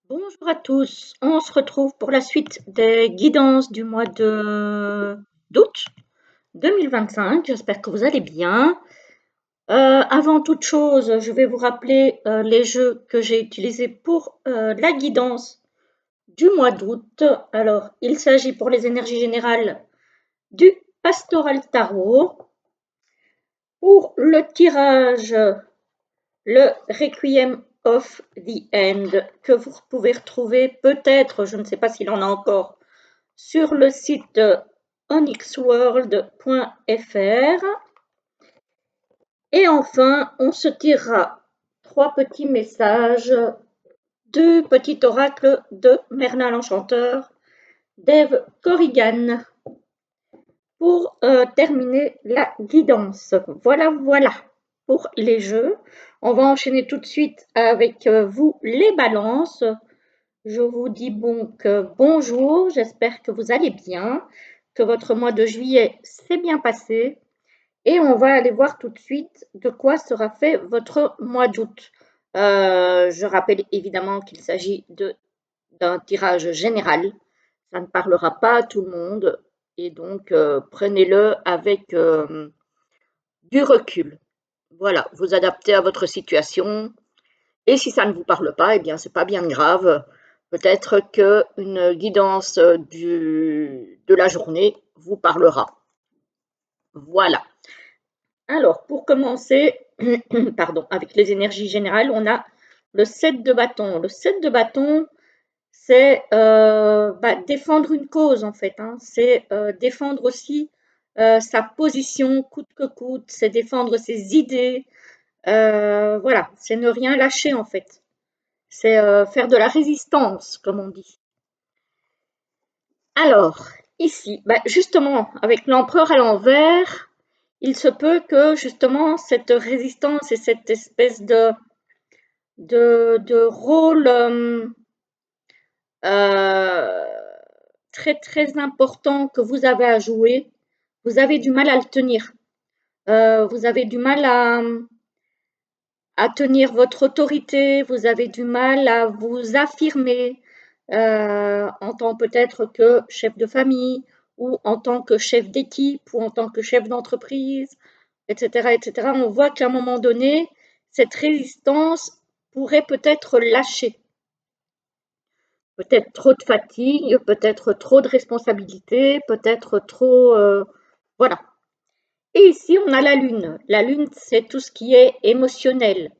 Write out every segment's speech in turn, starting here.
Bonjour à tous, on se retrouve pour la suite des guidances du mois d'août 2025. J'espère que vous allez bien. Avant toute chose, je vais vous rappeler les jeux que j'ai utilisés pour la guidance du mois d'août. Alors, il s'agit pour les énergies générales du Pastoral Tarot. Pour le tirage, le Requiem of the End que vous pouvez retrouver peut-être, je ne sais pas s'il en a encore, sur le site onyxworld.fr. Et enfin, on se tirera 3 petits messages du petit oracle de Merlin l'Enchanteur, Dave Corrigan, pour terminer la guidance. Voilà, voilà pour les jeux. On va enchaîner tout de suite avec vous les balances. Je vous dis donc bonjour, j'espère que vous allez bien, que votre mois de juillet s'est bien passé et on va aller voir tout de suite de quoi sera fait votre mois d'août. Je rappelle évidemment qu'il s'agit d'un tirage général, ça ne parlera pas à tout le monde et donc prenez-le avec du recul. Voilà, vous adaptez à votre situation. Et si ça ne vous parle pas, eh bien, c'est pas bien grave. Peut-être qu'une guidance de la journée vous parlera. Voilà. Alors, pour commencer, pardon, avec les énergies générales, on a le 7 de bâton. Le 7 de bâton, c'est défendre une cause, en fait, hein. C'est défendre aussi sa position coûte que coûte, c'est défendre ses idées. Voilà, c'est ne rien lâcher, en fait. C'est faire de la résistance, comme on dit. Alors, ici, justement, avec l'empereur à l'envers, il se peut que justement cette résistance et cette espèce de rôle euh, très très important que vous avez à jouer, vous avez du mal à le tenir. Vous avez du mal à tenir votre autorité, vous avez du mal à vous affirmer en tant peut-être que chef de famille ou en tant que chef d'équipe ou en tant que chef d'entreprise, etc., etc. On voit qu'à un moment donné, cette résistance pourrait peut-être lâcher. Peut-être trop de fatigue, peut-être trop de responsabilités, peut-être trop... voilà. Et ici, on a la lune. La lune, c'est tout ce qui est émotionnel.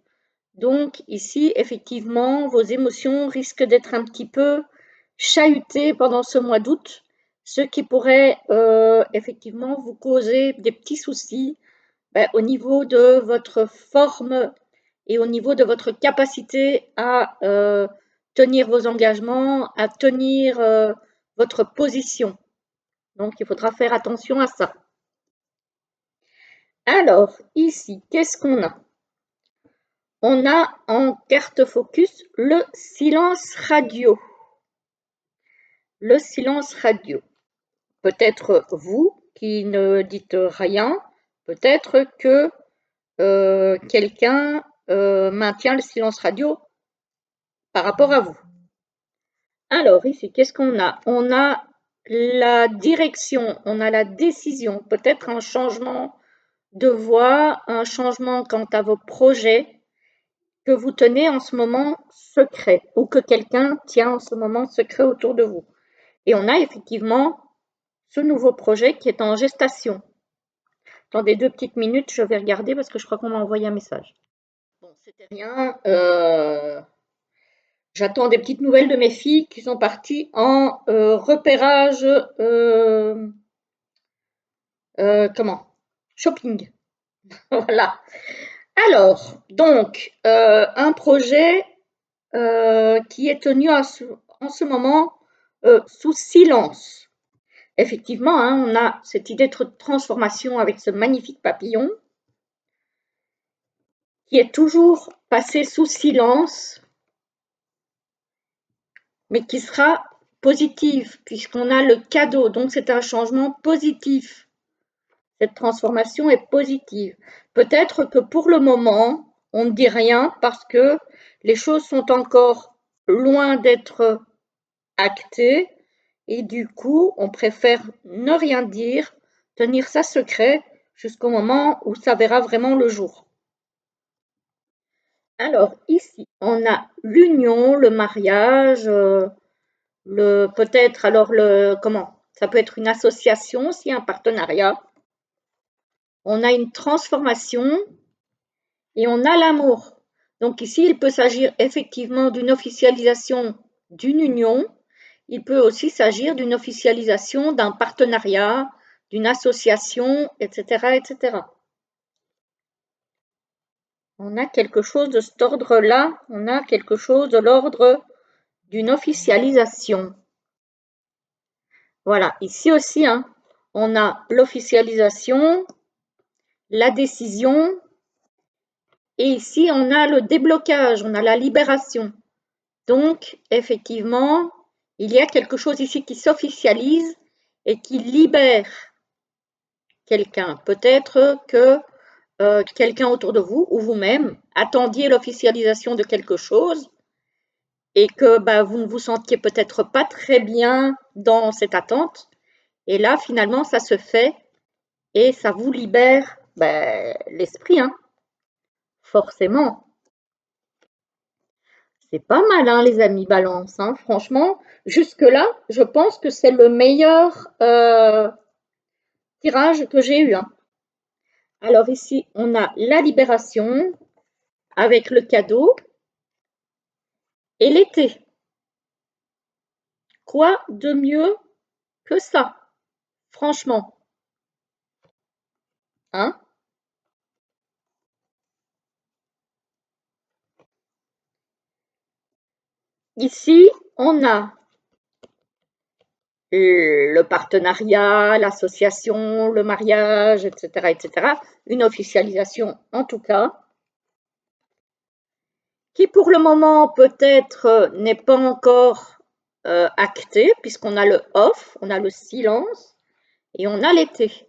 Donc ici, effectivement, vos émotions risquent d'être un petit peu chahutées pendant ce mois d'août, ce qui pourrait effectivement vous causer des petits soucis au niveau de votre forme et au niveau de votre capacité à tenir vos engagements, à tenir votre position. Donc il faudra faire attention à ça. Alors, ici, qu'est-ce qu'on a? On a en carte focus le silence radio. Le silence radio. Peut-être vous qui ne dites rien, peut-être que quelqu'un maintient le silence radio par rapport à vous. Alors ici, qu'est-ce qu'on a? On a la direction, on a la décision, peut-être un changement de voie, un changement quant à vos projets que vous tenez en ce moment secret ou que quelqu'un tient en ce moment secret autour de vous. Et on a effectivement ce nouveau projet qui est en gestation. Attendez 2 petites minutes, je vais regarder parce que je crois qu'on m'a envoyé un message. Bon, c'était rien. J'attends des petites nouvelles de mes filles qui sont parties en repérage, comment? Shopping. Voilà. Alors, donc, un projet qui est tenu en ce moment sous silence. Effectivement, hein, on a cette idée de transformation avec ce magnifique papillon qui est toujours passé sous silence, mais qui sera positive puisqu'on a le cadeau. Donc, c'est un changement positif. Cette transformation est positive. Peut-être que pour le moment, on ne dit rien parce que les choses sont encore loin d'être acté et du coup, on préfère ne rien dire, tenir ça secret jusqu'au moment où ça verra vraiment le jour. Alors ici, on a l'union, le mariage, le peut-être alors le comment? Ça peut être une association aussi, un partenariat. On a une transformation et on a l'amour. Donc ici, il peut s'agir effectivement d'une officialisation d'une union. Il peut aussi s'agir d'une officialisation d'un partenariat, d'une association, etc., etc. On a quelque chose de cet ordre-là, on a quelque chose de l'ordre d'une officialisation. Voilà, ici aussi, hein, on a l'officialisation, la décision, et ici on a le déblocage, on a la libération. Donc, effectivement, il y a quelque chose ici qui s'officialise et qui libère quelqu'un. Peut-être que quelqu'un autour de vous ou vous-même attendiez l'officialisation de quelque chose et que bah, vous ne vous sentiez peut-être pas très bien dans cette attente. Et là, finalement, ça se fait et ça vous libère l'esprit, hein, forcément. C'est pas mal, hein, les amis balance. Hein, franchement, jusque-là, je pense que c'est le meilleur tirage que j'ai eu. Hein. Alors ici, on a la libération avec le cadeau et l'été. Quoi de mieux que ça, franchement, hein? Ici, on a le partenariat, l'association, le mariage, etc., etc. Une officialisation en tout cas, qui pour le moment peut-être n'est pas encore actée, puisqu'on a le off, on a le silence et on a l'été.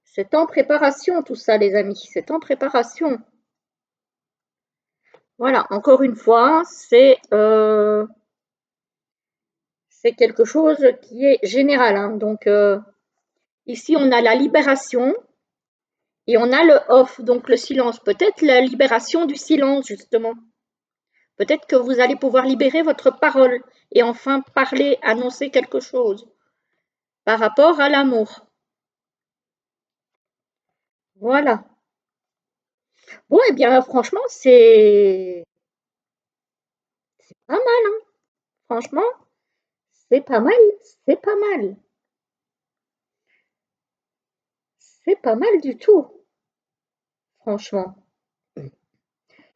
C'est en préparation tout ça, les amis, c'est en préparation. Voilà, encore une fois, c'est quelque chose qui est général. Hein. Donc, ici, on a la libération et on a le off, donc le silence. Peut-être la libération du silence, justement. Peut-être que vous allez pouvoir libérer votre parole et enfin parler, annoncer quelque chose par rapport à l'amour. Voilà. Bon, eh bien, franchement, c'est pas mal. Hein. Franchement, c'est pas mal. C'est pas mal. C'est pas mal du tout. Franchement.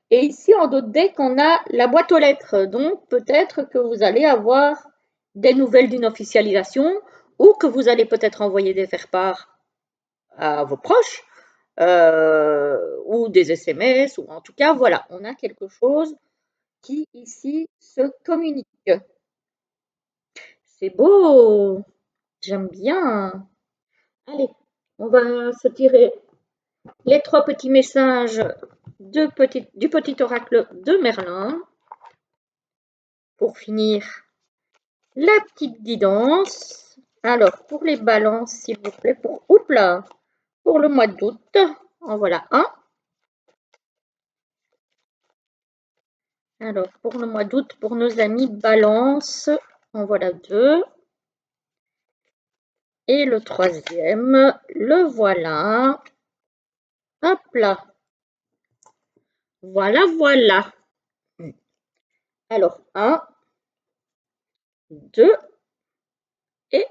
Et ici, en d'autres decks, on a la boîte aux lettres. Donc, peut-être que vous allez avoir des nouvelles d'une officialisation ou que vous allez peut-être envoyer des faire-part à vos proches ou des SMS. Ou en tout cas, voilà, on a quelque chose qui, ici, se communique. C'est beau. J'aime bien. Allez, on va se tirer les 3 petits messages du petit oracle de Merlin pour finir la petite guidance. Alors, pour les balances, s'il vous plaît, pour le mois d'août, en voilà un. Alors, pour le mois d'août, pour nos amis balance, en voilà 2. Et le troisième, le voilà. Hop là. Voilà, voilà. Alors, 1, 2 et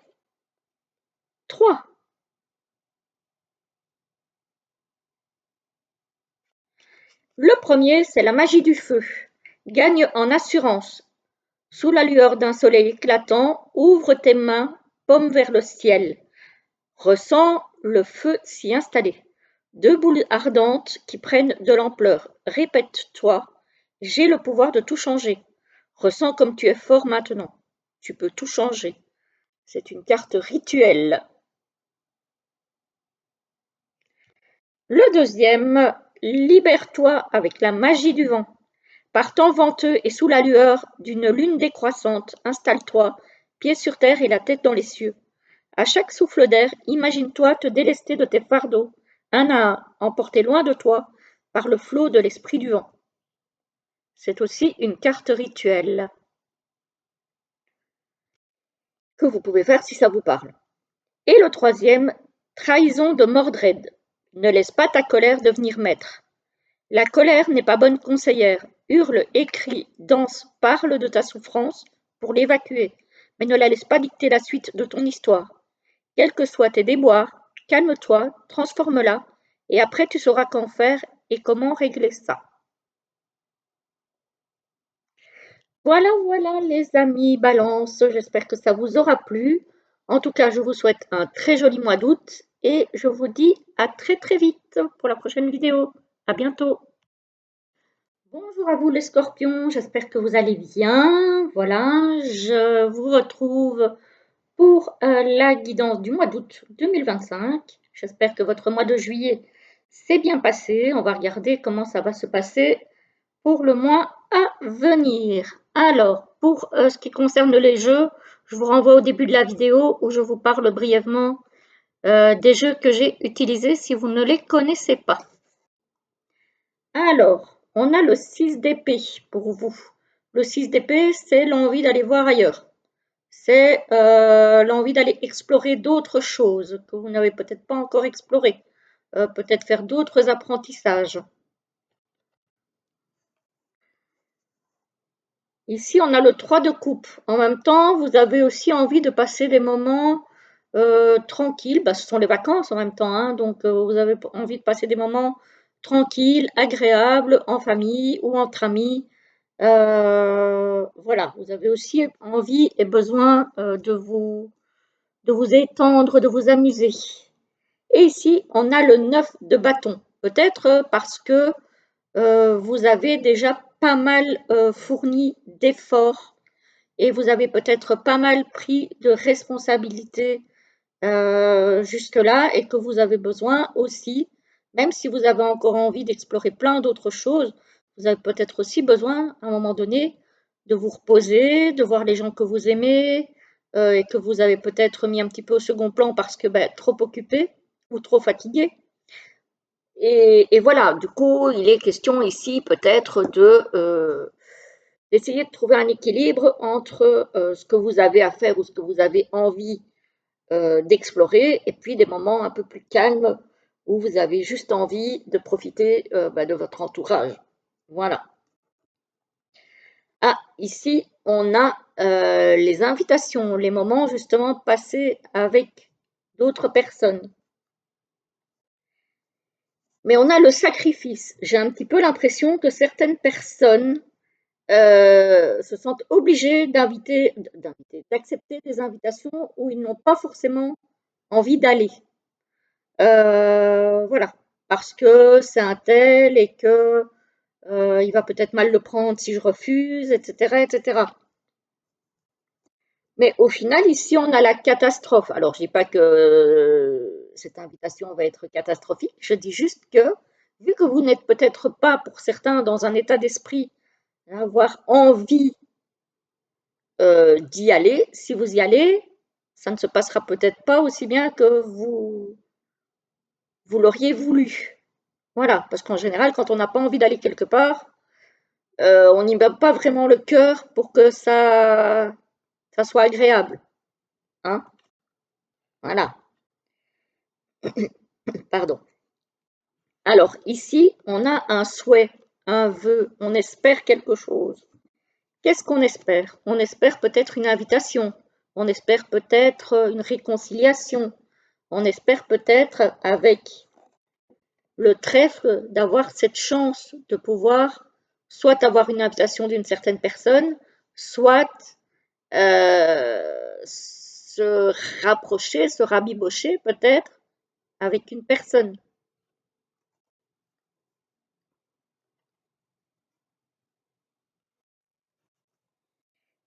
3. Le premier, c'est la magie du feu. Gagne en assurance. Sous la lueur d'un soleil éclatant, ouvre tes mains, paume vers le ciel. Ressens le feu s'y installer. 2 boules ardentes qui prennent de l'ampleur. Répète-toi, j'ai le pouvoir de tout changer. Ressens comme tu es fort maintenant. Tu peux tout changer. C'est une carte rituelle. Le deuxième, libère-toi avec la magie du vent. Par temps venteux et sous la lueur d'une lune décroissante, installe-toi, pieds sur terre et la tête dans les cieux. À chaque souffle d'air, imagine-toi te délester de tes fardeaux, un à un, emportés loin de toi par le flot de l'esprit du vent. C'est aussi une carte rituelle que vous pouvez faire si ça vous parle. Et le troisième, trahison de Mordred. Ne laisse pas ta colère devenir maître. La colère n'est pas bonne conseillère. Hurle, écrie, danse, parle de ta souffrance pour l'évacuer, mais ne la laisse pas dicter la suite de ton histoire. Quels que soient tes déboires, calme-toi, transforme-la, et après tu sauras qu'en faire et comment régler ça. Voilà, voilà les amis Balance, j'espère que ça vous aura plu. En tout cas, je vous souhaite un très joli mois d'août et je vous dis à très très vite pour la prochaine vidéo. À bientôt. Bonjour à vous les scorpions, j'espère que vous allez bien. Voilà, je vous retrouve pour la guidance du mois d'août 2025. J'espère que votre mois de juillet s'est bien passé. On va regarder comment ça va se passer pour le mois à venir. Alors, pour ce qui concerne les jeux, je vous renvoie au début de la vidéo où je vous parle brièvement des jeux que j'ai utilisés si vous ne les connaissez pas. Alors, on a le 6 d'épée pour vous. Le 6 d'épée, c'est l'envie d'aller voir ailleurs. C'est l'envie d'aller explorer d'autres choses que vous n'avez peut-être pas encore explorées. Peut-être faire d'autres apprentissages. Ici, on a le 3 de coupe. En même temps, vous avez aussi envie de passer des moments tranquilles. Ce sont les vacances en même temps, hein, donc vous avez envie de passer des moments tranquilles, agréables, en famille ou entre amis. Voilà, vous avez aussi envie et besoin de vous étendre, de vous amuser. Et ici, on a le 9 de bâton. Peut-être parce que vous avez déjà pas mal fourni d'efforts et vous avez peut-être pas mal pris de responsabilités jusque-là et que vous avez besoin aussi, même si vous avez encore envie d'explorer plein d'autres choses, vous avez peut-être aussi besoin à un moment donné de vous reposer, de voir les gens que vous aimez et que vous avez peut-être mis un petit peu au second plan parce que trop occupé ou trop fatigué. Et voilà, du coup, il est question ici peut-être d'essayer de trouver un équilibre entre ce que vous avez à faire ou ce que vous avez envie d'explorer et puis des moments un peu plus calmes où vous avez juste envie de profiter de votre entourage. Voilà. Ah, ici, on a les invitations, les moments justement passés avec d'autres personnes. Mais on a le sacrifice. J'ai un petit peu l'impression que certaines personnes se sentent obligées d'accepter des invitations où ils n'ont pas forcément envie d'aller. Voilà, parce que c'est un tel et que il va peut-être mal le prendre si je refuse, etc., etc. Mais au final, ici, on a la catastrophe. Alors, je dis pas que cette invitation va être catastrophique. Je dis juste que, vu que vous n'êtes peut-être pas, pour certains, dans un état d'esprit à avoir envie d'y aller, si vous y allez, ça ne se passera peut-être pas aussi bien que vous l'auriez voulu. Voilà, parce qu'en général, quand on n'a pas envie d'aller quelque part, on n'y met pas vraiment le cœur pour que ça soit agréable. Hein? Voilà, pardon. Alors ici, on a un souhait, un vœu, on espère quelque chose. Qu'est-ce qu'on espère? On espère peut-être une invitation, on espère peut-être une réconciliation, on espère peut-être avec le trèfle d'avoir cette chance de pouvoir soit avoir une invitation d'une certaine personne, soit se rapprocher, se rabibocher peut-être avec une personne.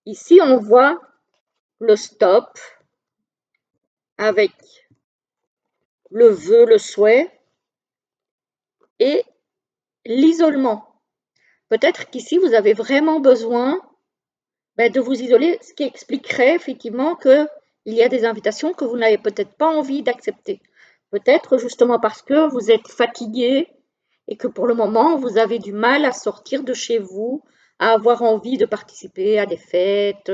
Ici, on voit le stop avec le vœu, le souhait et l'isolement. Peut-être qu'ici, vous avez vraiment besoin de vous isoler, ce qui expliquerait effectivement qu'il y a des invitations que vous n'avez peut-être pas envie d'accepter. Peut-être justement parce que vous êtes fatigué et que pour le moment, vous avez du mal à sortir de chez vous, à avoir envie de participer à des fêtes,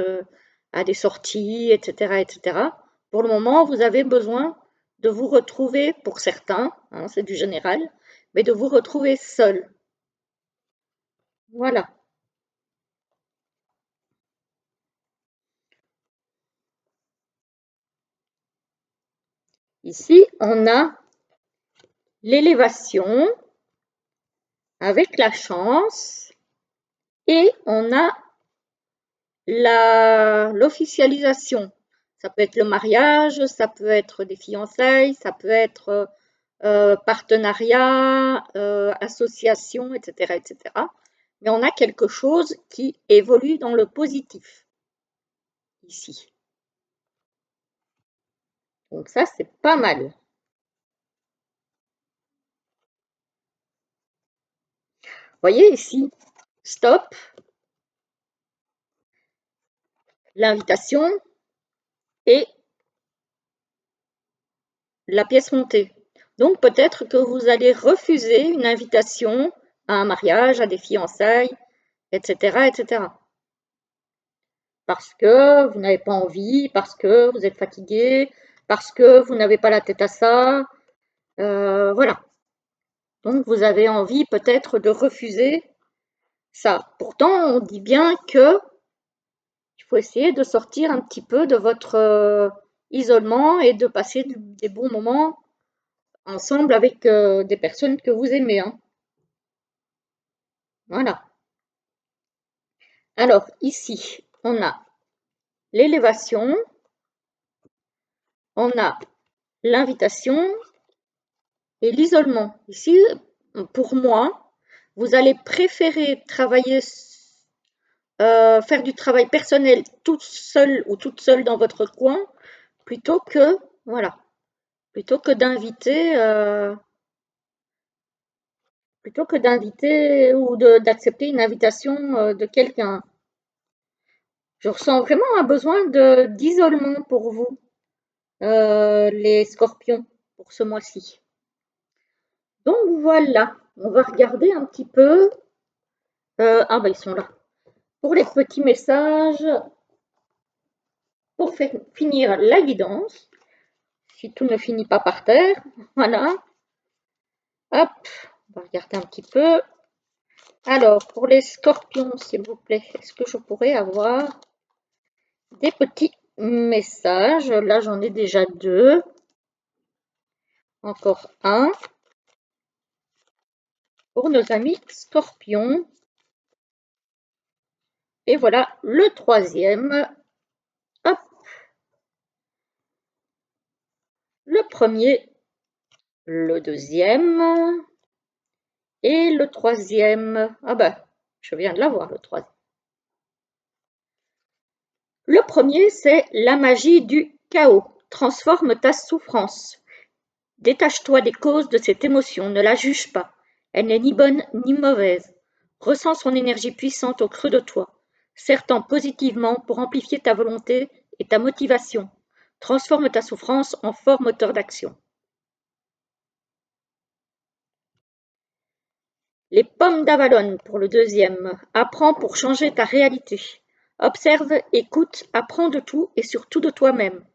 à des sorties, etc., etc. Pour le moment, vous avez besoin de vous retrouver, pour certains, hein, c'est du général, mais de vous retrouver seul. Voilà. Ici, on a l'élévation avec la chance et on a l'officialisation. Ça peut être le mariage, ça peut être des fiançailles, ça peut être partenariat, association, etc., etc. Mais on a quelque chose qui évolue dans le positif ici. Donc ça, c'est pas mal. Voyez ici, stop, l'invitation et la pièce montée. Donc peut-être que vous allez refuser une invitation à un mariage, à des fiançailles, etc., etc. Parce que vous n'avez pas envie, parce que vous êtes fatigué, parce que vous n'avez pas la tête à ça. Voilà. Donc vous avez envie peut-être de refuser ça. Pourtant, on dit bien que il faut essayer de sortir un petit peu de votre isolement et de passer des bons moments ensemble avec des personnes que vous aimez, hein. Voilà. Alors ici, on a l'élévation, on a l'invitation et l'isolement. Ici, pour moi, vous allez préférer travailler, faire du travail personnel toute seule ou toute seule dans votre coin plutôt que, voilà, plutôt que d'inviter, ou d'accepter une invitation de quelqu'un. Je ressens vraiment un besoin d'isolement pour vous, les scorpions, pour ce mois-ci. Donc voilà, on va regarder un petit peu. Ah bah ils sont là. Pour les petits messages, pour finir la guidance, si tout ne finit pas par terre, voilà. Hop, on va regarder un petit peu. Alors, pour les scorpions, s'il vous plaît, est-ce que je pourrais avoir des petits messages? Là, j'en ai déjà deux. Encore un. Pour nos amis scorpions. Et voilà le troisième. Hop. Le premier, le deuxième et le troisième. Ah ben, je viens de l'avoir, le troisième. Le premier, c'est la magie du chaos. Transforme ta souffrance. Détache-toi des causes de cette émotion, ne la juge pas. Elle n'est ni bonne ni mauvaise. Ressens son énergie puissante au creux de toi. Serre-t'en positivement pour amplifier ta volonté et ta motivation. Transforme ta souffrance en fort moteur d'action. Les pommes d'Avalon pour le deuxième. Apprends pour changer ta réalité. Observe, écoute, apprends de tout et surtout de toi-même.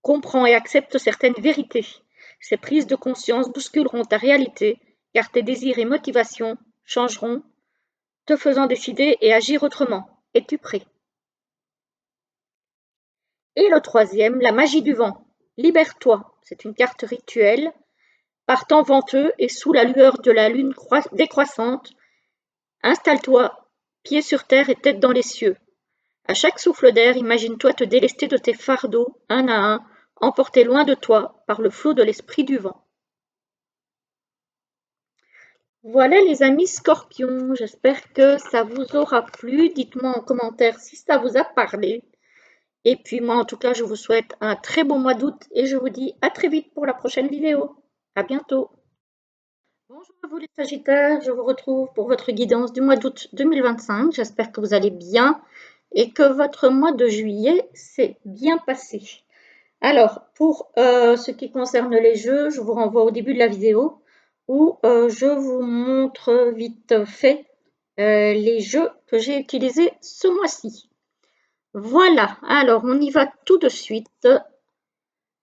Comprends et accepte certaines vérités. Ces prises de conscience bousculeront ta réalité, car tes désirs et motivations changeront, te faisant décider et agir autrement. Es-tu prêt? Et le troisième, la magie du vent. Libère-toi. C'est une carte rituelle. Par temps venteux et sous la lueur de la lune décroissante, installe-toi, pieds sur terre et tête dans les cieux. À chaque souffle d'air, imagine-toi te délester de tes fardeaux, un à un, emportés loin de toi par le flot de l'esprit du vent. Voilà les amis scorpions, j'espère que ça vous aura plu. Dites-moi en commentaire si ça vous a parlé. Et puis moi en tout cas, je vous souhaite un très bon mois d'août et je vous dis à très vite pour la prochaine vidéo. À bientôt. Bonjour à vous les Sagittaires, je vous retrouve pour votre guidance du mois d'août 2025. J'espère que vous allez bien et que votre mois de juillet s'est bien passé. Alors, pour ce qui concerne les jeux, je vous renvoie au début de la vidéo où je vous montre vite fait les jeux que j'ai utilisés ce mois-ci. Voilà, alors on y va tout de suite.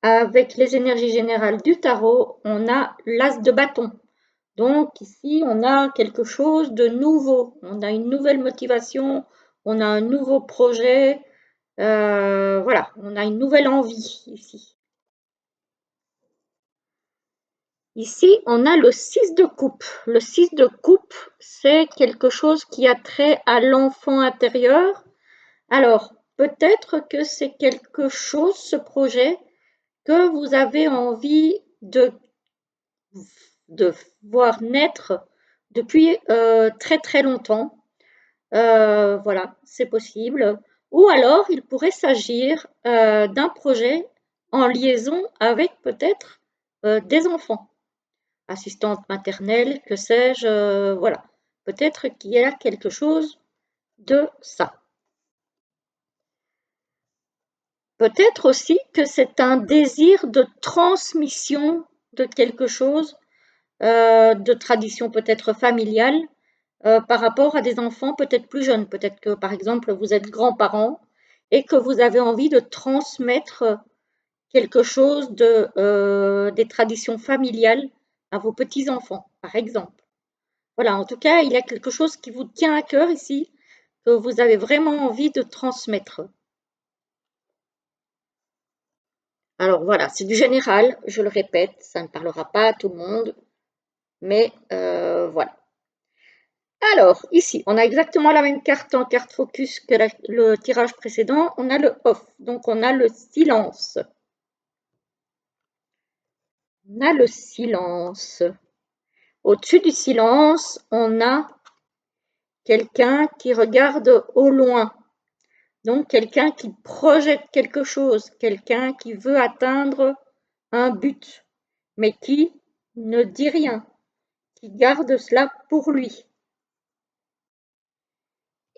Avec les énergies générales du tarot, on a l'as de bâton. Donc ici, on a quelque chose de nouveau. On a une nouvelle motivation, on a un nouveau projet. Voilà, on a une nouvelle envie ici. Ici, on a le 6 de coupe. Le 6 de coupe, c'est quelque chose qui a trait à l'enfant intérieur. Alors, peut-être que c'est quelque chose, ce projet, que vous avez envie de voir naître depuis très très longtemps. Voilà, c'est possible. Ou alors, il pourrait s'agir d'un projet en liaison avec peut-être des enfants, assistante maternelle, que sais-je, voilà. Peut-être qu'il y a quelque chose de ça. Peut-être aussi que c'est un désir de transmission de quelque chose, de tradition peut-être familiale, par rapport à des enfants peut-être plus jeunes. Peut-être que, par exemple, vous êtes grands-parents et que vous avez envie de transmettre quelque chose des traditions familiales à vos petits-enfants, par exemple. Voilà, en tout cas, il y a quelque chose qui vous tient à cœur ici, que vous avez vraiment envie de transmettre. Alors voilà, c'est du général, je le répète, ça ne parlera pas à tout le monde, mais voilà. Alors, ici, on a exactement la même carte en carte focus que le tirage précédent. On a le off, donc on a le silence. On a le silence. Au-dessus du silence, on a quelqu'un qui regarde au loin. Donc, quelqu'un qui projette quelque chose, quelqu'un qui veut atteindre un but, mais qui ne dit rien, qui garde cela pour lui.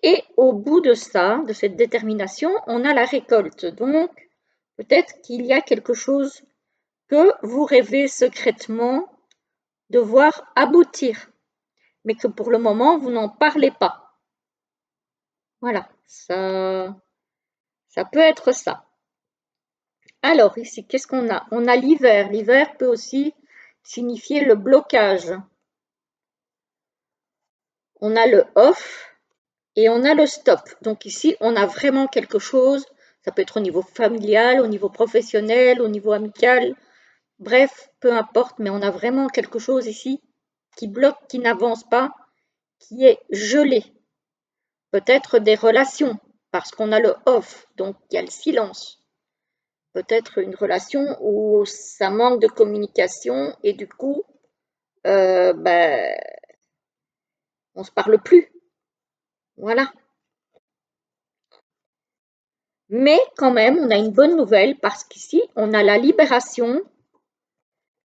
Et au bout de ça, de cette détermination, on a la récolte. Donc, peut-être qu'il y a quelque chose que vous rêvez secrètement de voir aboutir, mais que pour le moment, vous n'en parlez pas. Voilà, ça peut être ça. Alors, ici, qu'est-ce qu'on a? On a l'hiver. L'hiver peut aussi signifier le blocage. On a le off et on a le stop. Donc ici, on a vraiment quelque chose. Ça peut être au niveau familial, au niveau professionnel, au niveau amical. Bref, peu importe, mais on a vraiment quelque chose ici qui bloque, qui n'avance pas, qui est gelé. Peut-être des relations, parce qu'on a le off, donc il y a le silence. Peut-être une relation où ça manque de communication et du coup, ben, on ne se parle plus. Voilà. Mais quand même, on a une bonne nouvelle parce qu'ici, on a la libération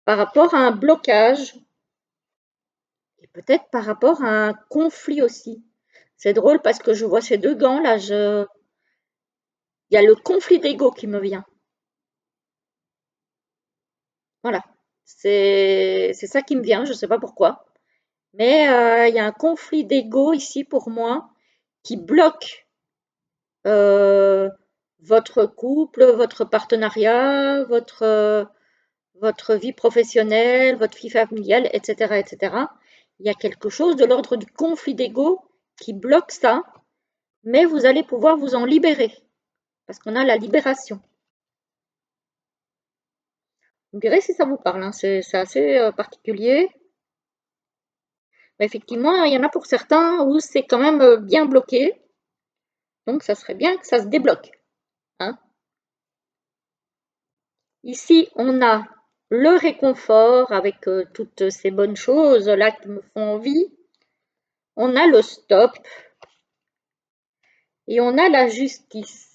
par rapport à un blocage et peut-être par rapport à un conflit aussi. C'est drôle parce que je vois ces deux gants là, il y a le conflit d'ego qui me vient. Voilà, c'est ça qui me vient, je ne sais pas pourquoi. Mais il y a un conflit d'ego ici pour moi qui bloque euh, votre couple, votre partenariat, votre vie professionnelle, votre vie familiale, etc., etc. Il y a quelque chose de l'ordre du conflit d'ego qui bloque ça, mais vous allez pouvoir vous en libérer parce qu'on a la libération. Vous me direz si ça vous parle, hein, c'est assez particulier. Mais effectivement, il y en a pour certains où c'est quand même bien bloqué, donc ça serait bien que ça se débloque. Hein. Ici, on a le réconfort avec toutes ces bonnes choses là qui me font envie. On a le stop et on a la justice.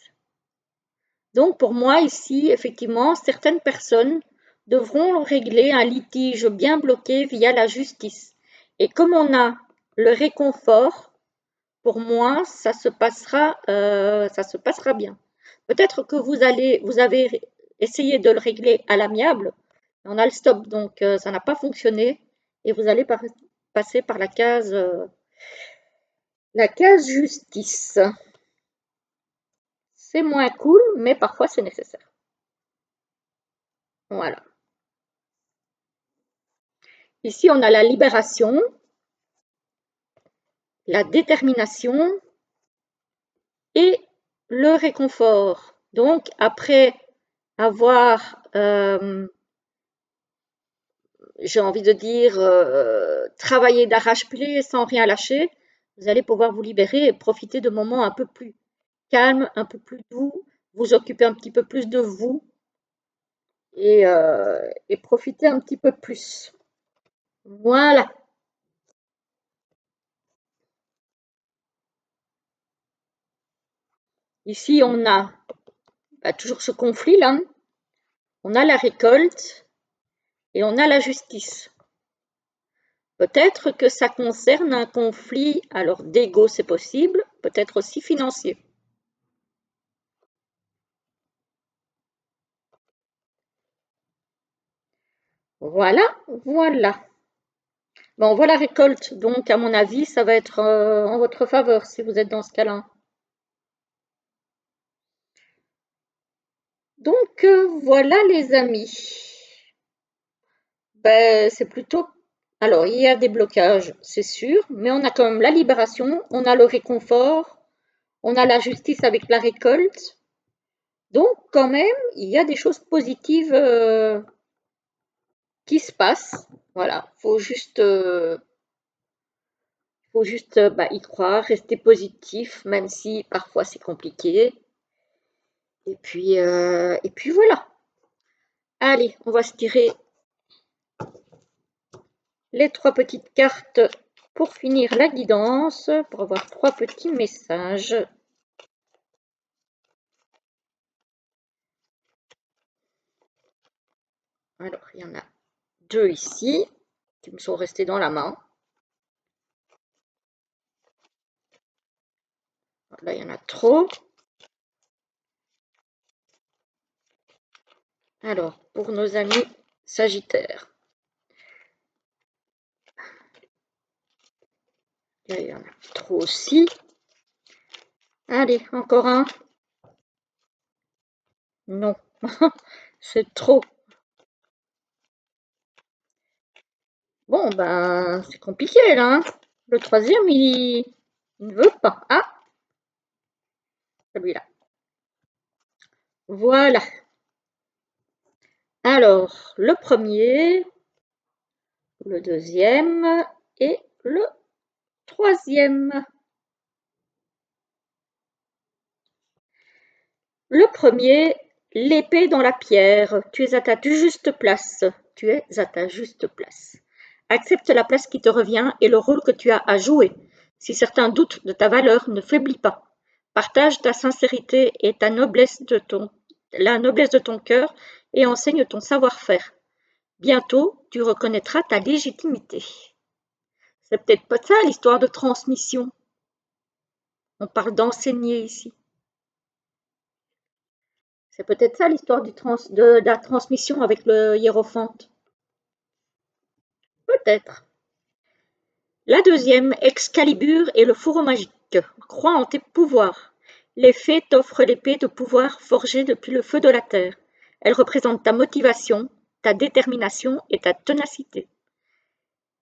Donc pour moi ici, effectivement, certaines personnes devront régler un litige bien bloqué via la justice. Et comme on a le réconfort, pour moi, ça se passera bien. Peut-être que vous avez essayé de le régler à l'amiable, on a le stop, donc ça n'a pas fonctionné, et vous allez passer par la case justice. C'est moins cool, mais parfois c'est nécessaire. Voilà. Ici, on a la libération, la détermination et le réconfort. Donc, après avoir, j'ai envie de dire, travaillé d'arrache-pied sans rien lâcher, vous allez pouvoir vous libérer et profiter de moments un peu plus calmes, un peu plus doux, vous occuper un petit peu plus de vous et profiter un petit peu plus. Voilà. Ici, on a toujours ce conflit-là. On a la récolte et on a la justice. Peut-être que ça concerne un conflit, alors d'ego c'est possible, peut-être aussi financier. Voilà, voilà. Bon, on voit la récolte, donc à mon avis, ça va être en votre faveur si vous êtes dans ce cas-là. Donc voilà les amis. Ben, c'est plutôt... Alors, il y a des blocages, c'est sûr, mais on a quand même la libération, on a le réconfort, on a la justice avec la récolte. Donc, quand même, il y a des choses positives qui se passent. Voilà, faut juste y croire, rester positif, même si parfois c'est compliqué. Et puis voilà. Allez, on va se tirer les trois petites cartes pour finir la guidance, pour avoir trois petits messages. Alors, il y en a deux ici qui me sont restés dans la main. Là, il y en a trop. Alors, pour nos amis Sagittaires. Là, il y en a trop aussi. Allez, encore un. Non, c'est trop. Bon, ben, c'est compliqué là. Hein. Le troisième, il ne veut pas. Ah, celui-là. Voilà. Alors, le premier, le deuxième et le troisième. Le premier, l'épée dans la pierre. Tu es à ta juste place. Tu es à ta juste place. Accepte la place qui te revient et le rôle que tu as à jouer. Si certains doutent de ta valeur, ne faiblis pas. Partage ta sincérité et la noblesse de ton cœur et enseigne ton savoir-faire. Bientôt, tu reconnaîtras ta légitimité. C'est peut-être pas ça l'histoire de transmission. On parle d'enseigner ici. C'est peut-être ça l'histoire de la transmission avec le hiérophante. Peut-être. La deuxième, Excalibur et le fourreau magique. Crois en tes pouvoirs. Les fées t'offrent l'épée de pouvoir forgée depuis le feu de la terre. Elle représente ta motivation, ta détermination et ta ténacité.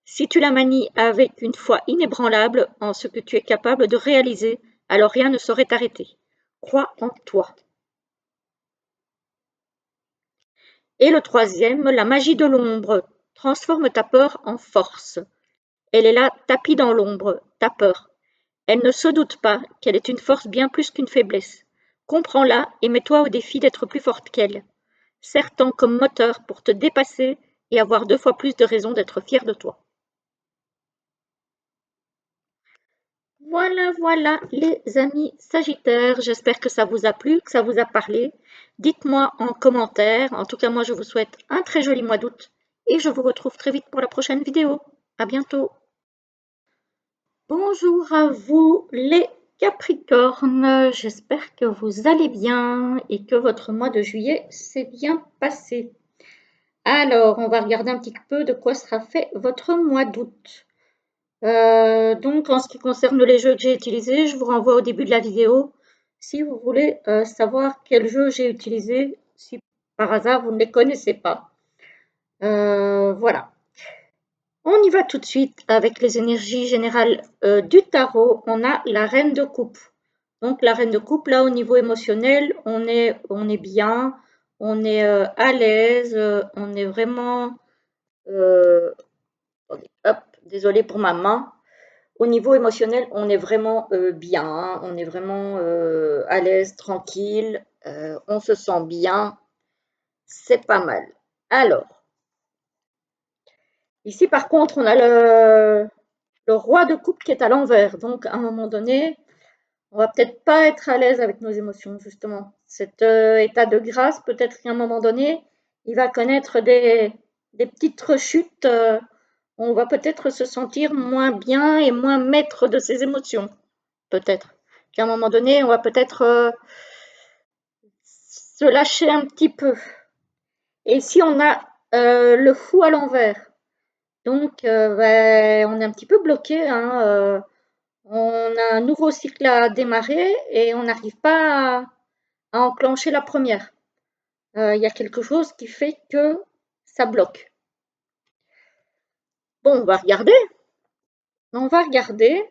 Si tu la manies avec une foi inébranlable en ce que tu es capable de réaliser, alors rien ne saurait t'arrêter. Crois en toi. Et le troisième, la magie de l'ombre. Transforme ta peur en force. Elle est là, tapie dans l'ombre, ta peur. Elle ne se doute pas qu'elle est une force bien plus qu'une faiblesse. Comprends-la et mets-toi au défi d'être plus forte qu'elle. Sers-t'en comme moteur pour te dépasser et avoir 2 fois plus de raisons d'être fier de toi. Voilà les amis Sagittaires, j'espère que ça vous a plu, que ça vous a parlé. Dites-moi en commentaire. En tout cas, moi je vous souhaite un très joli mois d'août et je vous retrouve très vite pour la prochaine vidéo. À bientôt. Bonjour à vous les Capricornes, j'espère que vous allez bien et que votre mois de juillet s'est bien passé. Alors, on va regarder un petit peu de quoi sera fait votre mois d'août. Donc, en ce qui concerne les jeux que j'ai utilisés, je vous renvoie au début de la vidéo si vous voulez savoir quels jeux j'ai utilisés, si par hasard vous ne les connaissez pas. Voilà. On y va tout de suite avec les énergies générales du tarot. On a la reine de coupe. Donc la reine de coupe, là au niveau émotionnel, on est bien, on est à l'aise, on est vraiment... hop, désolé pour ma main. Au niveau émotionnel, on est vraiment bien, on est vraiment à l'aise, tranquille, on se sent bien, c'est pas mal. Alors, ici par contre, on a le roi de coupe qui est à l'envers. Donc, à un moment donné, on va peut-être pas être à l'aise avec nos émotions, justement. Cet état de grâce, peut-être qu'à un moment donné, il va connaître des petites rechutes. On va peut-être se sentir moins bien et moins maître de ses émotions. Peut-être qu'à un moment donné, on va peut-être se lâcher un petit peu. Et si on a le fou à l'envers, donc ben, on est un petit peu bloqué, hein, on a un nouveau cycle à démarrer et on n'arrive pas à enclencher la première. Il y a quelque chose qui fait que ça bloque. Bon, on va regarder. On va regarder.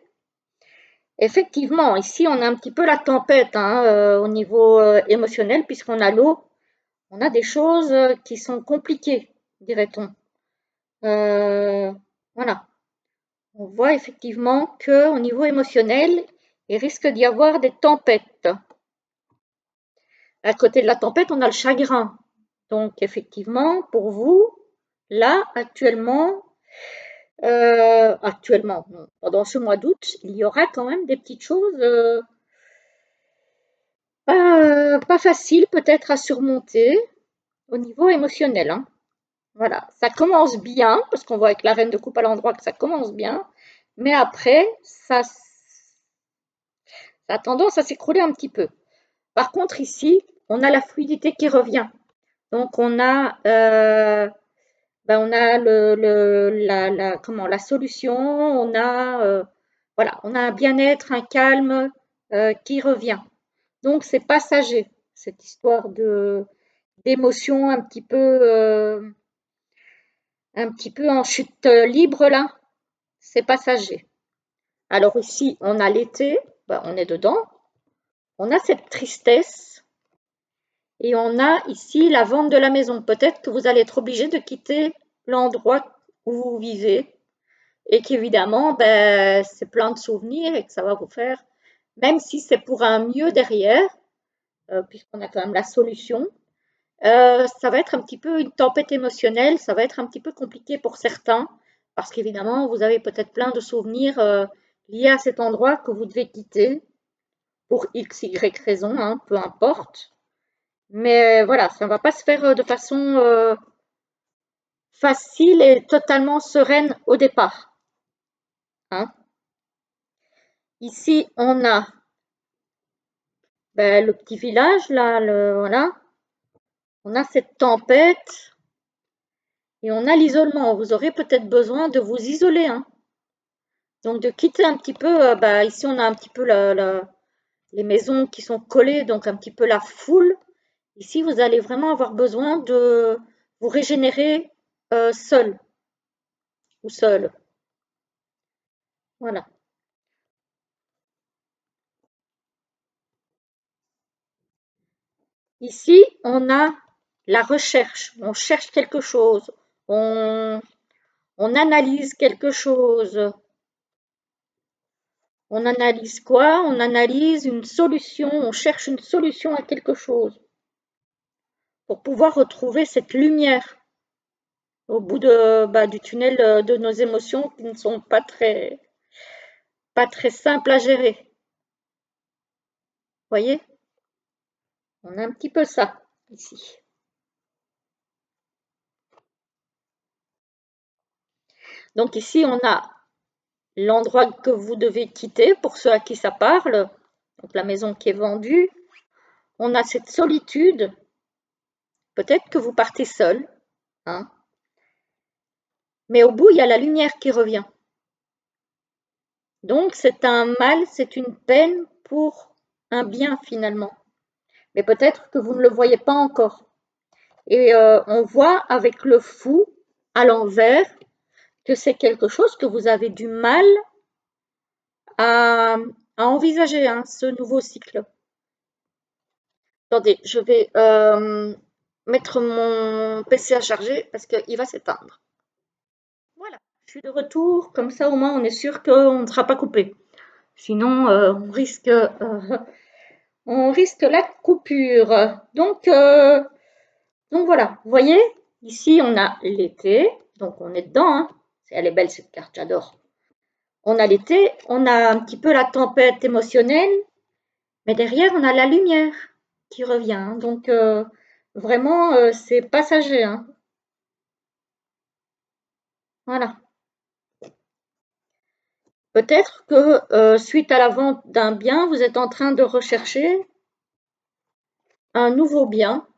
Effectivement, ici, on a un petit peu la tempête hein, au niveau émotionnel, puisqu'on a l'eau. On a des choses qui sont compliquées, dirait-on. Voilà. On voit effectivement qu'au niveau émotionnel, il risque d'y avoir des tempêtes. À côté de la tempête, on a le chagrin. Donc, effectivement, pour vous, là, actuellement, pendant ce mois d'août, il y aura quand même des petites choses pas faciles peut-être à surmonter au niveau émotionnel. Hein. Voilà, ça commence bien, parce qu'on voit avec la reine de coupe à l'endroit que ça commence bien, mais après, ça a tendance à s'écrouler un petit peu. Par contre, ici, on a la fluidité qui revient. Donc, on a la solution, on a un bien-être, un calme qui revient. Donc, c'est passager, cette histoire d'émotion un petit peu en chute libre là, c'est passager. Alors ici, on a l'été, on est dedans, on a cette tristesse et on a ici la vente de la maison. Peut-être que vous allez être obligé de quitter l'endroit où vous vivez et qu'évidemment, c'est plein de souvenirs et que ça va vous faire, même si c'est pour un mieux derrière, puisqu'on a quand même la solution, ça va être un petit peu une tempête émotionnelle, ça va être un petit peu compliqué pour certains, parce qu'évidemment, vous avez peut-être plein de souvenirs liés à cet endroit que vous devez quitter pour X, Y raison, hein, peu importe. Mais voilà, ça ne va pas se faire de façon facile et totalement sereine au départ. Hein. Ici, on a le petit village, là, voilà. On a cette tempête et on a l'isolement. Vous aurez peut-être besoin de vous isoler. Hein. Donc, de quitter un petit peu, ici, on a un petit peu les maisons qui sont collées, donc un petit peu la foule. Ici, vous allez vraiment avoir besoin de vous régénérer seul ou seul. Voilà. Ici, on a la recherche. On cherche quelque chose. On analyse quelque chose. On analyse quoi? On analyse une solution. On cherche une solution à quelque chose pour pouvoir retrouver cette lumière au bout du tunnel de nos émotions qui ne sont pas très, pas très simple à gérer. Voyez? On a un petit peu ça ici. Donc ici, on a l'endroit que vous devez quitter pour ceux à qui ça parle, donc la maison qui est vendue. On a cette solitude. Peut-être que vous partez seul, hein, mais au bout, il y a la lumière qui revient. Donc c'est un mal, c'est une peine pour un bien finalement. Mais peut-être que vous ne le voyez pas encore. Et on voit avec le fou à l'envers que c'est quelque chose que vous avez du mal à, à envisager, hein, ce nouveau cycle. Attendez, je vais mettre mon PC à charger parce qu'il va s'éteindre. Voilà, je suis de retour, comme ça au moins on est sûr qu'on ne sera pas coupé. Sinon, on risque la coupure. Donc voilà, vous voyez, ici on a l'été, donc on est dedans, hein. Elle est belle cette carte, j'adore. On a l'été, on a un petit peu la tempête émotionnelle, mais derrière on a la lumière qui revient, hein. Donc vraiment, c'est passager, hein. Voilà. Peut-être que suite à la vente d'un bien, vous êtes en train de rechercher un nouveau bien,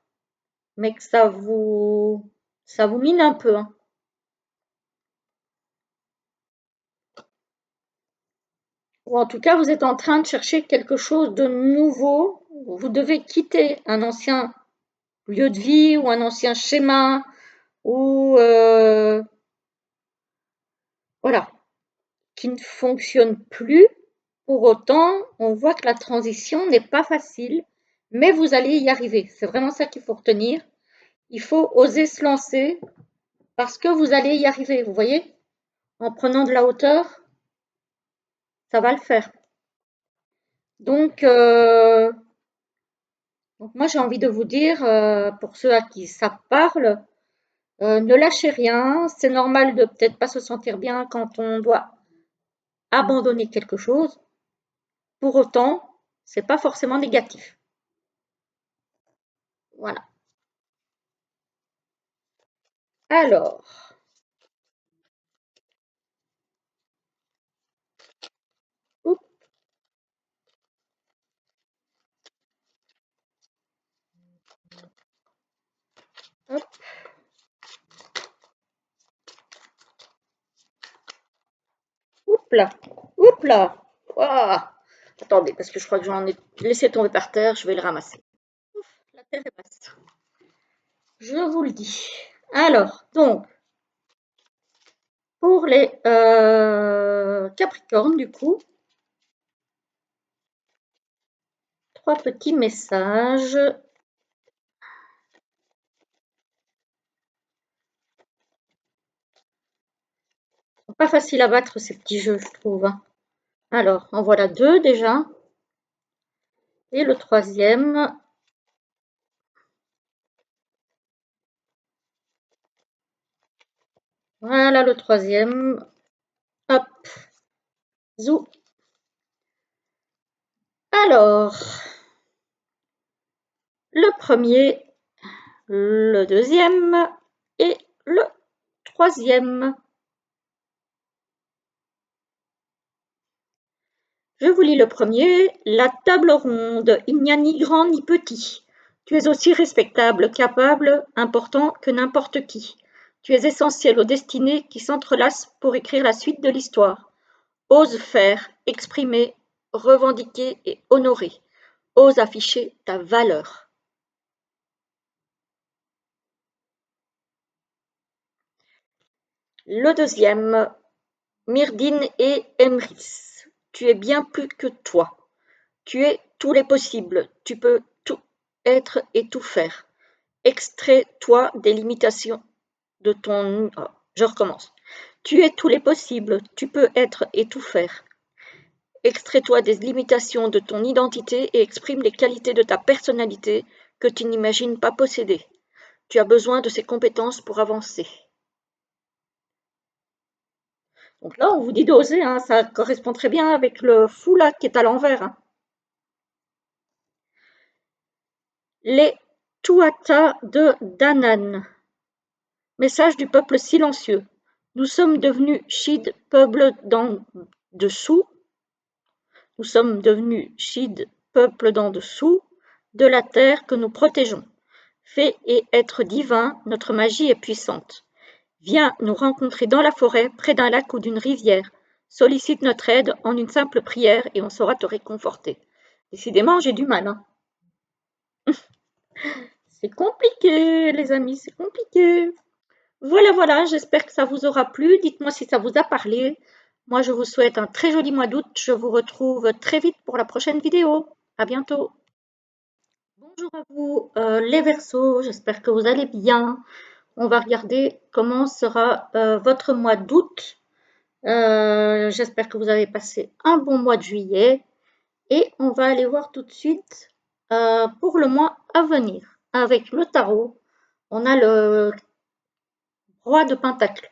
mais que ça vous mine un peu, hein. Ou en tout cas, vous êtes en train de chercher quelque chose de nouveau. Vous devez quitter un ancien lieu de vie ou un ancien schéma ou voilà, qui ne fonctionne plus. Pour autant, on voit que la transition n'est pas facile, mais vous allez y arriver. C'est vraiment ça qu'il faut retenir. Il faut oser se lancer parce que vous allez y arriver. Vous voyez, en prenant de la hauteur, ça va le faire. Donc, moi, j'ai envie de vous dire, pour ceux à qui ça parle, ne lâchez rien. C'est normal de peut-être pas se sentir bien quand on doit abandonner quelque chose. Pour autant, c'est pas forcément négatif. Voilà. Alors, oup, hop, oups là, oups là. Ouah. Attendez, parce que je crois que j'en ai laissé tomber par terre. Je vais le ramasser. Ouf, la terre est basse. Je vous le dis. Alors, donc, pour les Capricornes, du coup, 3 petits messages. Pas facile à battre ces petits jeux, je trouve, hein. Alors, en voilà 2 déjà. Et le troisième. Voilà le troisième. Hop, zou. Alors, le premier, le deuxième et le troisième. Je vous lis le premier. La table ronde. Il n'y a ni grand ni petit. Tu es aussi respectable, capable, important que n'importe qui. Tu es essentiel aux destinées qui s'entrelacent pour écrire la suite de l'histoire. Ose faire, exprimer, revendiquer et honorer. Ose afficher ta valeur. Le deuxième, Myrdine et Emrys. Tu es bien plus que toi. Tu es tous les possibles. Tu peux tout être et tout faire. Extrais-toi des limitations de ton... Oh, je recommence. Tu es tous les possibles. Tu peux être et tout faire. Extrais-toi des limitations de ton identité et exprime les qualités de ta personnalité que tu n'imagines pas posséder. Tu as besoin de ces compétences pour avancer. Donc là, on vous dit d'oser, hein, ça correspond très bien avec le fou là qui est à l'envers. Hein. Les Tuatha de Danann. Message du peuple silencieux. Nous sommes devenus Shid, peuple d'en dessous. Nous sommes devenus Shid, peuple d'en dessous, de la terre que nous protégeons. Fée et être divin, notre magie est puissante. Viens nous rencontrer dans la forêt, près d'un lac ou d'une rivière. Sollicite notre aide en une simple prière et on saura te réconforter. Décidément, j'ai du mal. Hein. C'est compliqué, les amis, c'est compliqué. Voilà, j'espère que ça vous aura plu. Dites-moi si ça vous a parlé. Moi, je vous souhaite un très joli mois d'août. Je vous retrouve très vite pour la prochaine vidéo. À bientôt. Bonjour à vous, les Verseaux. J'espère que vous allez bien. On va regarder comment sera votre mois d'août. J'espère que vous avez passé un bon mois de juillet. Et on va aller voir tout de suite pour le mois à venir. Avec le tarot, on a le roi de Pentacle.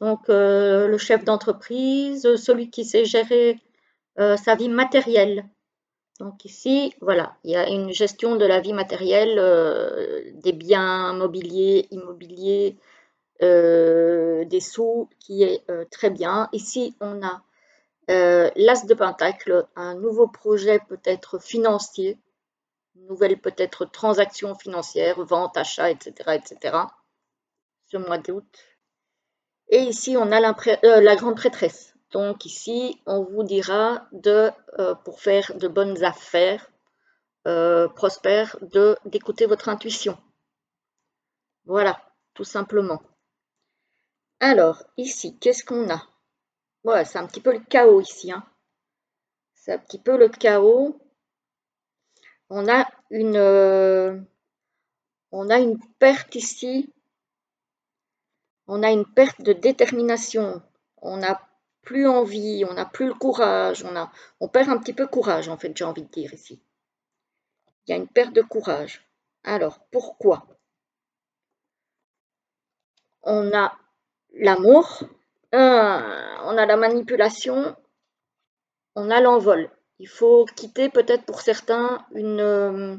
Donc, le chef d'entreprise, celui qui sait gérer sa vie matérielle. Donc ici, voilà, il y a une gestion de la vie matérielle, des biens mobiliers, immobiliers, des sous qui est très bien. Ici, on a l'As de Pentacle, un nouveau projet peut-être financier, une nouvelle peut-être transaction financière, vente, achat, etc., etc. Ce mois d'août. Et ici, on a la grande prêtresse. Donc ici, on vous dira pour faire de bonnes affaires, prospères, d'écouter votre intuition. Voilà, tout simplement. Alors, ici, qu'est-ce qu'on a? Ouais, c'est un petit peu le chaos ici. Hein. C'est un petit peu le chaos. On a une perte ici. On a une perte de détermination. On n'a plus envie, on n'a plus le courage. On perd un petit peu courage, en fait, j'ai envie de dire ici. Il y a une perte de courage. Alors, pourquoi? On a l'amour, on a la manipulation, on a l'envol. Il faut quitter peut-être pour certains une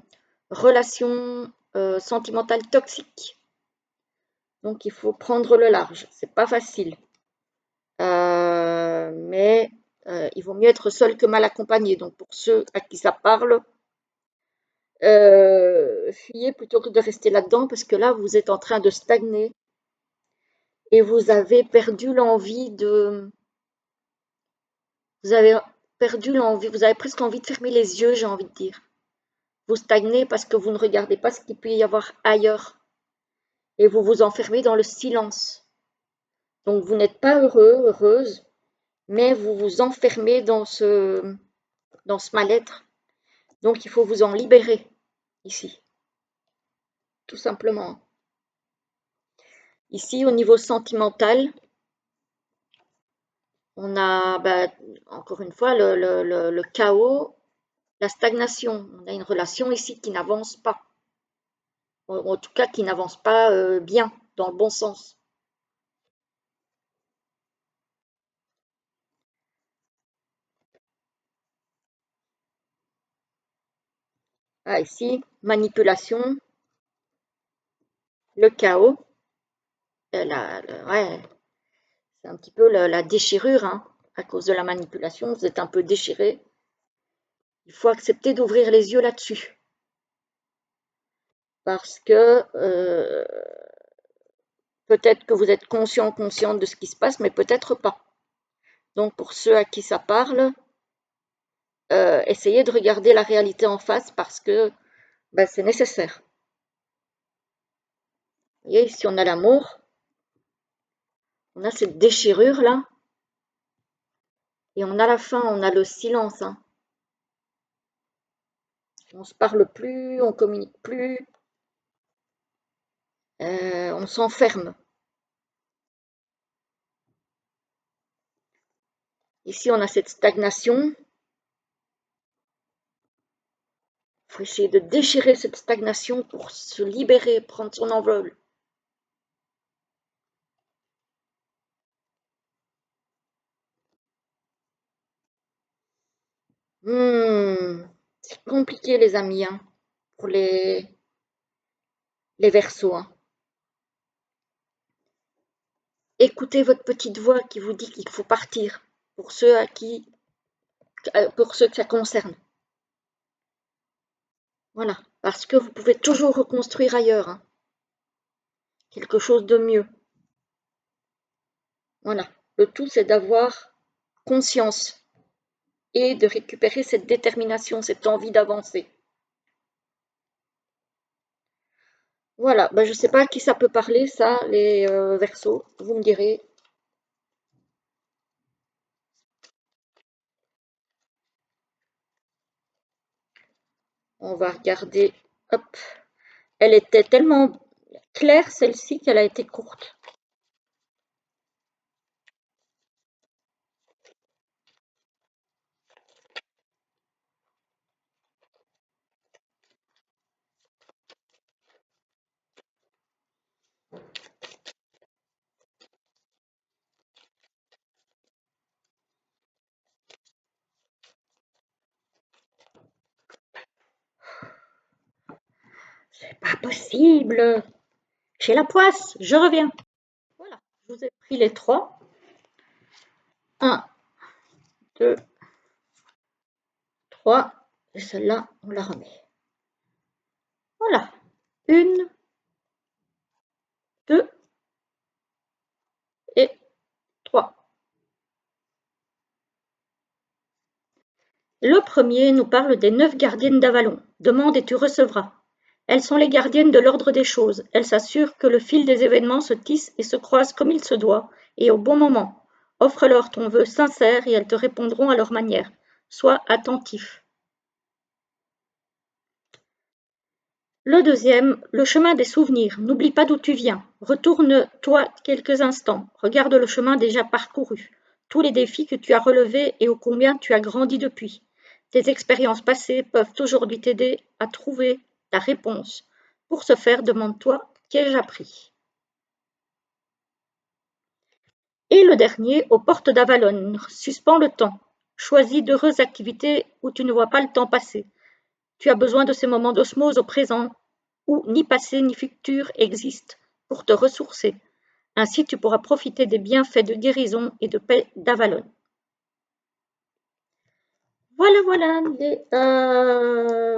relation sentimentale toxique. Donc il faut prendre le large. C'est pas facile. Mais il vaut mieux être seul que mal accompagné. Donc pour ceux à qui ça parle, fuyez plutôt que de rester là-dedans parce que là vous êtes en train de stagner et vous avez perdu l'envie de vous avez perdu l'envie, vous avez presque envie de fermer les yeux, j'ai envie de dire. Vous stagnez parce que vous ne regardez pas ce qu'il peut y avoir ailleurs et vous vous enfermez dans le silence. Donc vous n'êtes pas heureux, heureuse, mais vous vous enfermez dans ce mal-être. Donc il faut vous en libérer ici, tout simplement. Ici, au niveau sentimental, on a encore une fois le chaos, la stagnation. On a une relation ici qui n'avance pas. En tout cas qui n'avance pas bien, dans le bon sens. Ah, ici, manipulation, le chaos, ouais, c'est un petit peu la déchirure, hein, à cause de la manipulation, vous êtes un peu déchiré. Il faut accepter d'ouvrir les yeux là-dessus. Parce que peut-être que vous êtes consciente de ce qui se passe, mais peut-être pas. Donc pour ceux à qui ça parle, essayez de regarder la réalité en face parce que c'est nécessaire. Vous voyez, ici on a l'amour, on a cette déchirure là, et on a la fin, on a le silence. Hein. On se parle plus, on communique plus, on s'enferme. Ici on a cette stagnation. Il faut essayer de déchirer cette stagnation pour se libérer, prendre son envol. compliqué les amis, hein, pour les Verseaux, hein. Écoutez votre petite voix qui vous dit qu'il faut partir pour ceux pour ceux que ça concerne. Voilà, parce que vous pouvez toujours reconstruire ailleurs, hein, quelque chose de mieux. Voilà, le tout c'est d'avoir conscience et de récupérer cette détermination, cette envie d'avancer. Voilà, ben, je ne sais pas à qui ça peut parler, ça, les Verseaux, vous me direz. On va regarder. Hop, elle était tellement claire celle-ci qu'elle a été courte. C'est pas possible. J'ai la poisse, je reviens. Voilà, je vous ai pris les trois. Un, deux, trois. Et celle-là, on la remet. Voilà. Une, deux et trois. Le premier nous parle des 9 gardiennes d'Avalon. Demande et tu recevras. Elles sont les gardiennes de l'ordre des choses. Elles s'assurent que le fil des événements se tisse et se croise comme il se doit, et au bon moment. Offre-leur ton vœu sincère et elles te répondront à leur manière. Sois attentif. Le deuxième, le chemin des souvenirs. N'oublie pas d'où tu viens. Retourne-toi quelques instants. Regarde le chemin déjà parcouru. Tous les défis que tu as relevés et ô combien tu as grandi depuis. Tes expériences passées peuvent aujourd'hui t'aider à trouver ta réponse. Pour ce faire, demande-toi, qu'ai-je appris? Et le dernier, aux portes d'Avalon. Suspends le temps. Choisis d'heureuses activités où tu ne vois pas le temps passer. Tu as besoin de ces moments d'osmose au présent où ni passé ni futur existent pour te ressourcer. Ainsi, tu pourras profiter des bienfaits de guérison et de paix d'Avalon. Voilà, voilà les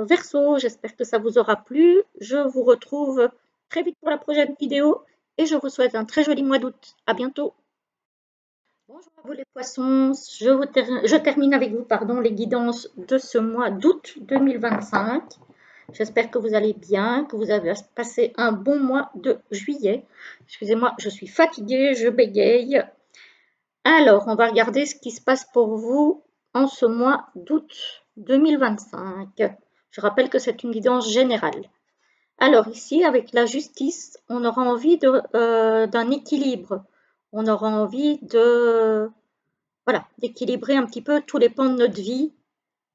Verseaux, j'espère que ça vous aura plu. Je vous retrouve très vite pour la prochaine vidéo et je vous souhaite un très joli mois d'août. À bientôt. Bonjour à vous les poissons, je termine avec vous les guidances de ce mois d'août 2025. J'espère que vous allez bien, que vous avez passé un bon mois de juillet. Excusez-moi, je suis fatiguée, je bégaye. Alors, on va regarder ce qui se passe pour vous en ce mois d'août 2025. Je rappelle que c'est une guidance générale. Alors ici, avec la justice, on aura envie d'un équilibre. On aura envie voilà, d'équilibrer un petit peu tous les pans de notre vie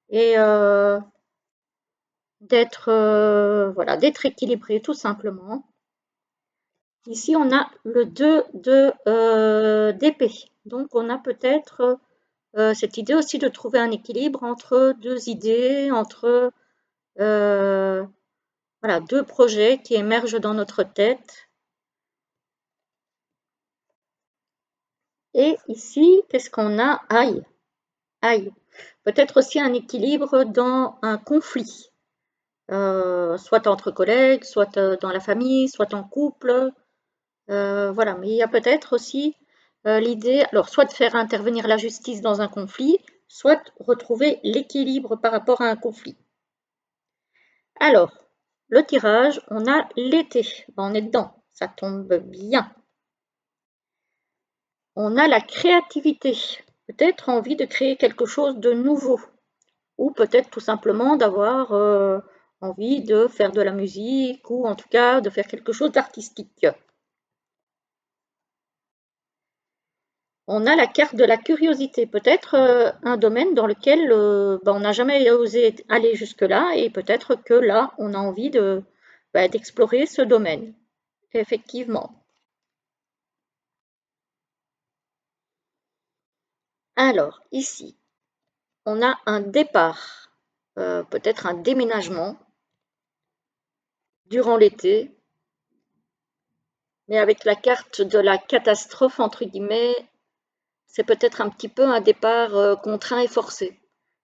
et voilà, d'être équilibré tout simplement. Ici, on a le 2 d'épée. Donc, on a peut-être cette idée aussi de trouver un équilibre entre deux idées, entre voilà, deux projets qui émergent dans notre tête. Et ici, qu'est-ce qu'on a? Aïe, aïe. Peut-être aussi un équilibre dans un conflit, soit entre collègues, soit dans la famille, soit en couple. Voilà, mais il y a peut-être aussi l'idée, alors soit de faire intervenir la justice dans un conflit, soit retrouver l'équilibre par rapport à un conflit. Alors, le tirage, on a l'été. Ben, on est dedans, ça tombe bien. On a la créativité, peut-être envie de créer quelque chose de nouveau, ou peut-être tout simplement d'avoir envie de faire de la musique, ou en tout cas de faire quelque chose d'artistique. On a la carte de la curiosité, peut-être un domaine dans lequel on n'a jamais osé aller jusque-là, et peut-être que là, on a envie d'explorer ce domaine, effectivement. Alors, ici, on a un départ. peut-être un déménagement durant l'été, mais avec la carte de la catastrophe, entre guillemets, c'est peut-être un petit peu un départ contraint et forcé.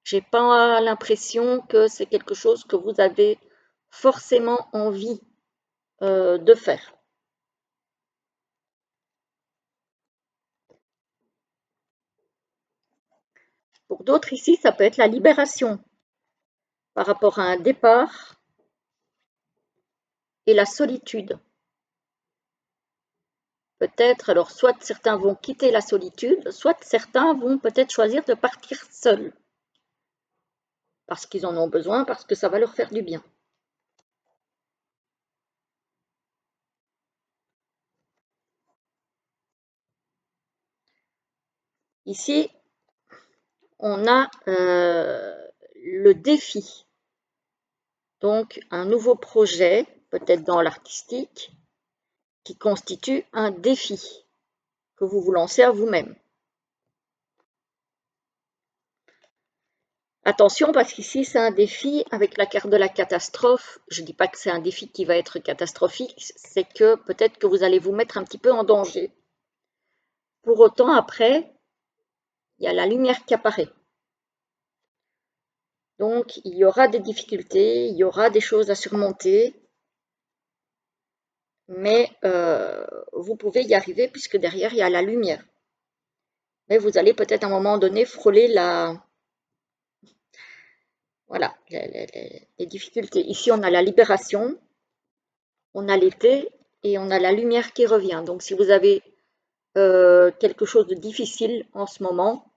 J'ai pas l'impression que c'est quelque chose que vous avez forcément envie de faire. Pour d'autres ici, ça peut être la libération par rapport à un départ et la solitude. Peut-être, alors soit certains vont quitter la solitude, soit certains vont peut-être choisir de partir seuls, parce qu'ils en ont besoin, parce que ça va leur faire du bien. Ici, on a le défi, donc un nouveau projet, peut-être dans l'artistique, qui constitue un défi que vous vous lancez à vous-même. Attention, parce qu'ici, c'est un défi avec la carte de la catastrophe. Je ne dis pas que c'est un défi qui va être catastrophique, c'est que peut-être que vous allez vous mettre un petit peu en danger. Pour autant, après, il y a la lumière qui apparaît. Donc, il y aura des difficultés, il y aura des choses à surmonter, mais vous pouvez y arriver puisque derrière, il y a la lumière. Mais vous allez peut-être à un moment donné frôler voilà, les difficultés. Ici, on a la libération, on a l'été et on a la lumière qui revient. Donc, si vous avez quelque chose de difficile en ce moment,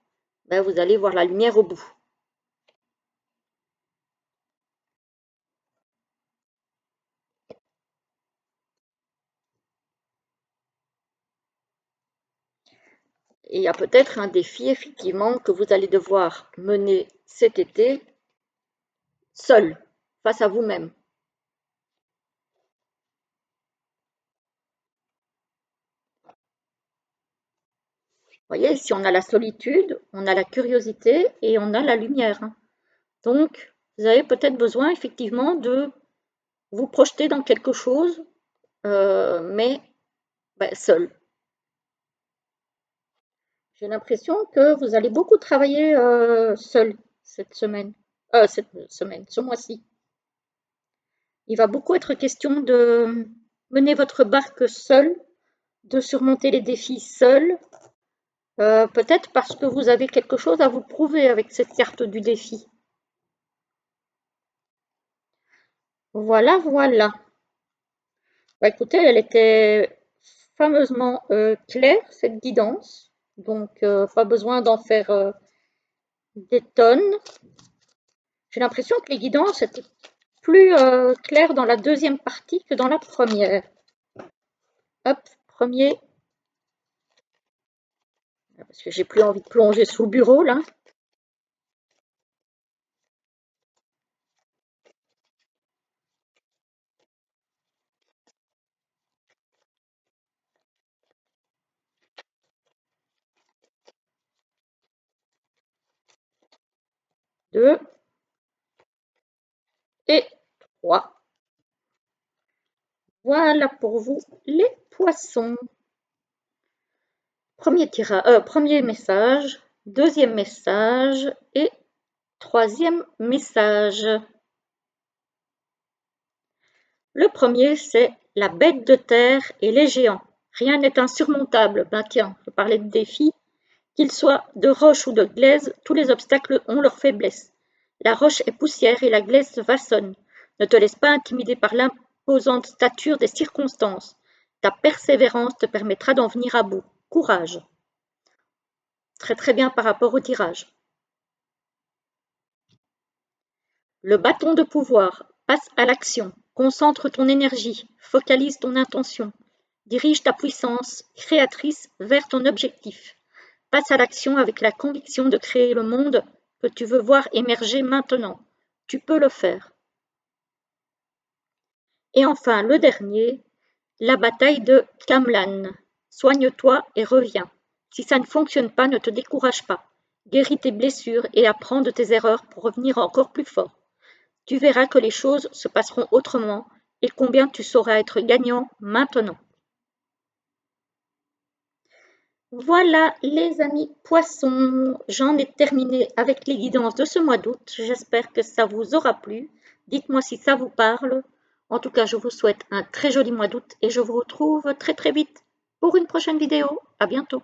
ben, vous allez voir la lumière au bout. Et il y a peut-être un défi, effectivement, que vous allez devoir mener cet été seul, face à vous-même. Vous voyez, ici, on a la solitude, on a la curiosité et on a la lumière. Donc, vous avez peut-être besoin, effectivement, de vous projeter dans quelque chose, mais ben, seul. J'ai l'impression que vous allez beaucoup travailler seul cette semaine. Ce mois-ci. Il va beaucoup être question de mener votre barque seul, de surmonter les défis seul, peut-être parce que vous avez quelque chose à vous prouver avec cette carte du défi. Voilà, voilà. Bah, écoutez, elle était fameusement claire, cette guidance. Donc, pas besoin d'en faire des tonnes. J'ai l'impression que les guidances étaient plus claires dans la deuxième partie que dans la première. Hop, premier. Parce que j'ai plus envie de plonger sous le bureau, là. Deux et trois. Voilà pour vous les poissons. Premier message, deuxième message et troisième message. Le premier, c'est la bête de terre et les géants. Rien n'est insurmontable. Ben tiens, je parlais de défis. Qu'ils soient de roche ou de glaise, tous les obstacles ont leur faiblesse. La roche est poussière et la glaise vassonne. Ne te laisse pas intimider par l'imposante stature des circonstances. Ta persévérance te permettra d'en venir à bout. Courage. Très très bien par rapport au tirage. Le bâton de pouvoir. Passe à l'action. Concentre ton énergie. Focalise ton intention. Dirige ta puissance créatrice vers ton objectif. Passe à l'action avec la conviction de créer le monde que tu veux voir émerger maintenant. Tu peux le faire. Et enfin, le dernier, la bataille de Camlann. Soigne-toi et reviens. Si ça ne fonctionne pas, ne te décourage pas. Guéris tes blessures et apprends de tes erreurs pour revenir encore plus fort. Tu verras que les choses se passeront autrement et combien tu sauras être gagnant maintenant. Voilà les amis poissons, j'en ai terminé avec les guidances de ce mois d'août. J'espère que ça vous aura plu. Dites-moi si ça vous parle. En tout cas, je vous souhaite un très joli mois d'août et je vous retrouve très très vite pour une prochaine vidéo. À bientôt.